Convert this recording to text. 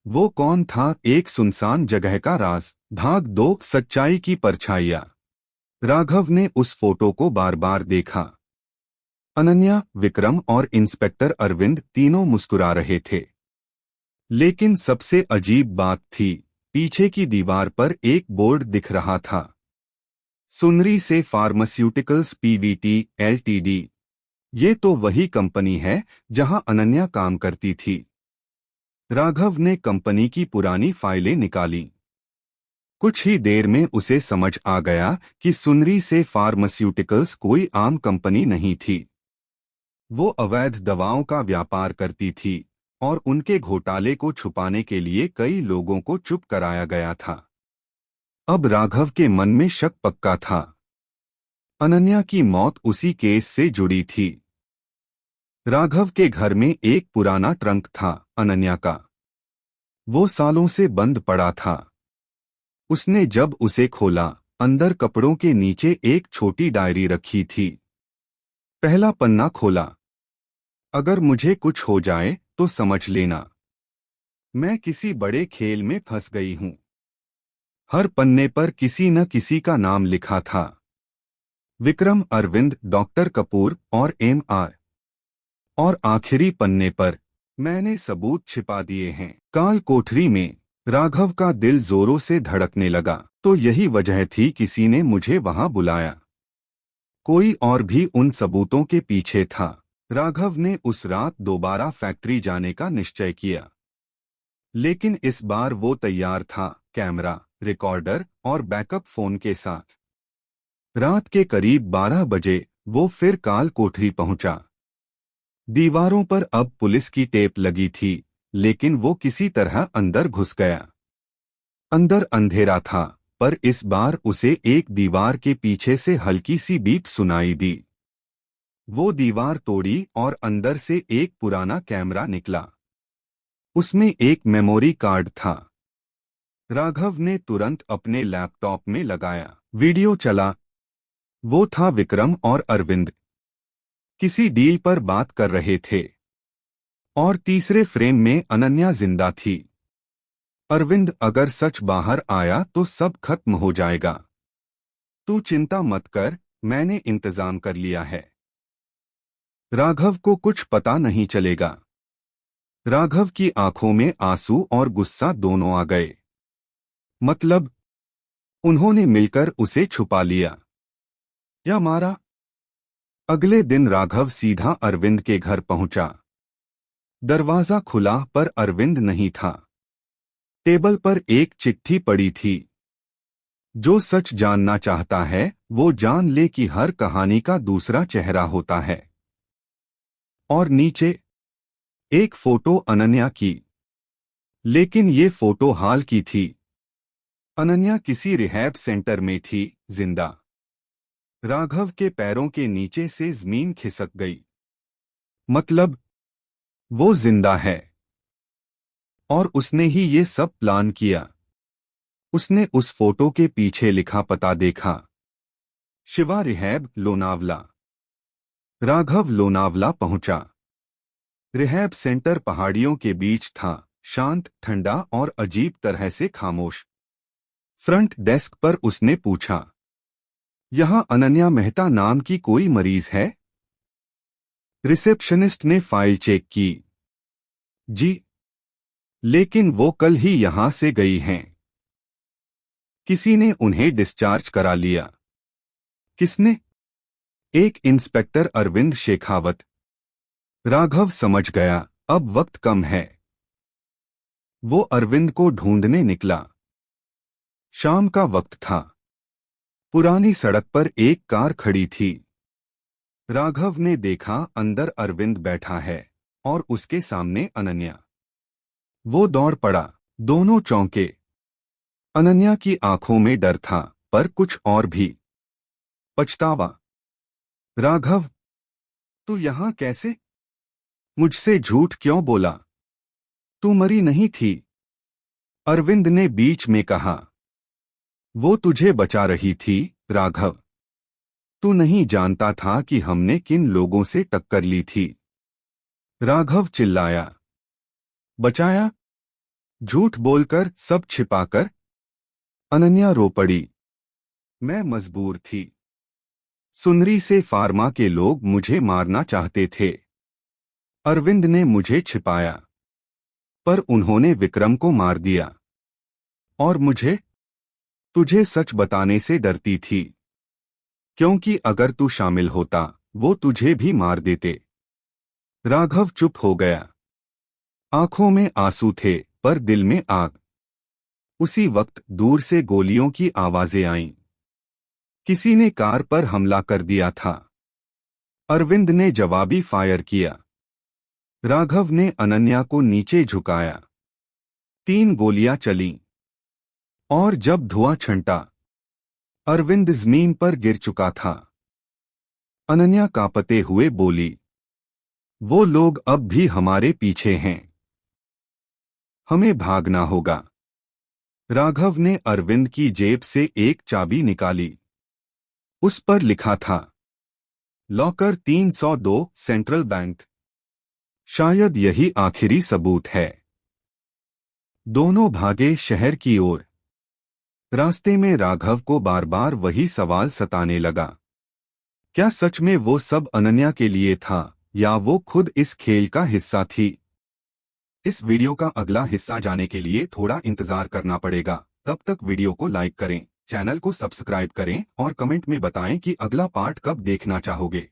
वो कौन था? एक सुनसान जगह का राज। भाग 2, सच्चाई की परछाइयाँ। राघव ने उस फोटो को बार बार देखा। अनन्या, विक्रम और इंस्पेक्टर अरविंद तीनों मुस्कुरा रहे थे। लेकिन सबसे अजीब बात थी, पीछे की दीवार पर एक बोर्ड दिख रहा था। सुनरी से फार्मास्यूटिकल्स पीवीटी एलटीडी। ये तो वही कंपनी है जहां अनन्या काम करती थी। राघव ने कंपनी की पुरानी फाइलें निकाली। कुछ ही देर में उसे समझ आ गया कि सुनरी से फार्मास्यूटिकल्स कोई आम कंपनी नहीं थी। वो अवैध दवाओं का व्यापार करती थी और उनके घोटाले को छुपाने के लिए कई लोगों को चुप कराया गया था। अब राघव के मन में शक पक्का था। अनन्या की मौत उसी केस से जुड़ी थी। राघव के घर में एक पुराना ट्रंक था, अनन्या का। वो सालों से बंद पड़ा था। उसने जब उसे खोला, अंदर कपड़ों के नीचे एक छोटी डायरी रखी थी। पहला पन्ना खोला। अगर मुझे कुछ हो जाए तो समझ लेना, मैं किसी बड़े खेल में फंस गई हूं। हर पन्ने पर किसी न किसी का नाम लिखा था। विक्रम, अरविंद, डॉक्टर कपूर और एम.आर। और आखिरी पन्ने पर, मैंने सबूत छिपा दिए हैं। काल कोठरी में राघव का दिल जोरों से धड़कने लगा। तो यही वजह थी किसी ने मुझे वहां बुलाया। कोई और भी उन सबूतों के पीछे था। राघव ने उस रात दोबारा फैक्ट्री जाने का निश्चय किया। लेकिन इस बार वो तैयार था, कैमरा, रिकॉर्डर और बैकअप फोन के साथ। रात के करीब 12 बजे वो फिर काल कोठरी पहुंचा। दीवारों पर अब पुलिस की टेप लगी थी, लेकिन वो किसी तरह अंदर घुस गया। अंदर अंधेरा था, पर इस बार उसे एक दीवार के पीछे से हल्की सी बीप सुनाई दी। वो दीवार तोड़ी और अंदर से एक पुराना कैमरा निकला। उसमें एक मेमोरी कार्ड था। राघव ने तुरंत अपने लैपटॉप में लगाया। वीडियो चला। वो था विक्रम और अरविंद, किसी डील पर बात कर रहे थे। और तीसरे फ्रेम में अनन्या जिंदा थी। अरविंद, अगर सच बाहर आया तो सब खत्म हो जाएगा। तू चिंता मत कर, मैंने इंतजाम कर लिया है। राघव को कुछ पता नहीं चलेगा। राघव की आंखों में आंसू और गुस्सा दोनों आ गए। मतलब, उन्होंने मिलकर उसे छुपा लिया या मारा? अगले दिन राघव सीधा अरविंद के घर पहुंचा। दरवाजा खुला पर अरविंद नहीं था। टेबल पर एक चिट्ठी पड़ी थी। जो सच जानना चाहता है वो जान ले कि हर कहानी का दूसरा चेहरा होता है। और नीचे एक फोटो अनन्या की। लेकिन ये फोटो हाल की थी। अनन्या किसी रिहैब सेंटर में थी, जिंदा। राघव के पैरों के नीचे से जमीन खिसक गई। मतलब, वो जिंदा है। और उसने ही ये सब प्लान किया। उसने उस फोटो के पीछे लिखा पता देखा। शिवा रिहैब, लोनावला। राघव लोनावला पहुंचा। रिहैब सेंटर पहाड़ियों के बीच था, शांत, ठंडा और अजीब तरह से खामोश। फ्रंट डेस्क पर उसने पूछा, यहाँ अनन्या मेहता नाम की कोई मरीज है? रिसेप्शनिस्ट ने फाइल चेक की। जी, लेकिन वो कल ही यहां से गई हैं। किसी ने उन्हें डिस्चार्ज करा लिया। किसने? एक इंस्पेक्टर अरविंद शेखावत। राघव समझ गया, अब वक्त कम है। वो अरविंद को ढूंढने निकला। शाम का वक्त था। पुरानी सड़क पर एक कार खड़ी थी। राघव ने देखा, अंदर अरविंद बैठा है और उसके सामने अनन्या। वो दौड़ पड़ा। दोनों चौंके। अनन्या की आंखों में डर था, पर कुछ और भी। पछतावा। राघव, तू यहां कैसे? मुझसे झूठ क्यों बोला? तू मरी नहीं थी। अरविंद ने बीच में कहा। वो तुझे बचा रही थी, राघव। तू नहीं जानता था कि हमने किन लोगों से टक्कर ली थी। राघव चिल्लाया। बचाया? झूठ बोलकर, सब छिपाकर। अनन्या रो पड़ी। मैं मजबूर थी। सुनरी से फार्मा के लोग मुझे मारना चाहते थे। अरविंद ने मुझे छिपाया, पर उन्होंने विक्रम को मार दिया। और मुझे? तुझे सच बताने से डरती थी, क्योंकि अगर तू शामिल होता, वो तुझे भी मार देते। राघव चुप हो गया। आंखों में आंसू थे, पर दिल में आग। उसी वक्त दूर से गोलियों की आवाजें आईं। किसी ने कार पर हमला कर दिया था। अरविंद ने जवाबी फायर किया। राघव ने अनन्या को नीचे झुकाया। 3 गोलियां चलीं। और जब धुआं छंटा, अरविंद जमीन पर गिर चुका था। अनन्या कांपते हुए बोली, वो लोग अब भी हमारे पीछे हैं। हमें भागना होगा। राघव ने अरविंद की जेब से एक चाबी निकाली। उस पर लिखा था, लॉकर 302, सेंट्रल बैंक। शायद यही आखिरी सबूत है। दोनों भागे शहर की ओर। रास्ते में राघव को बार बार वही सवाल सताने लगा। क्या सच में वो सब अनन्या के लिए था, या वो खुद इस खेल का हिस्सा थी? इस वीडियो का अगला हिस्सा जाने के लिए थोड़ा इंतजार करना पड़ेगा। तब तक वीडियो को लाइक करें, चैनल को सब्सक्राइब करें और कमेंट में बताएं कि अगला पार्ट कब देखना चाहोगे।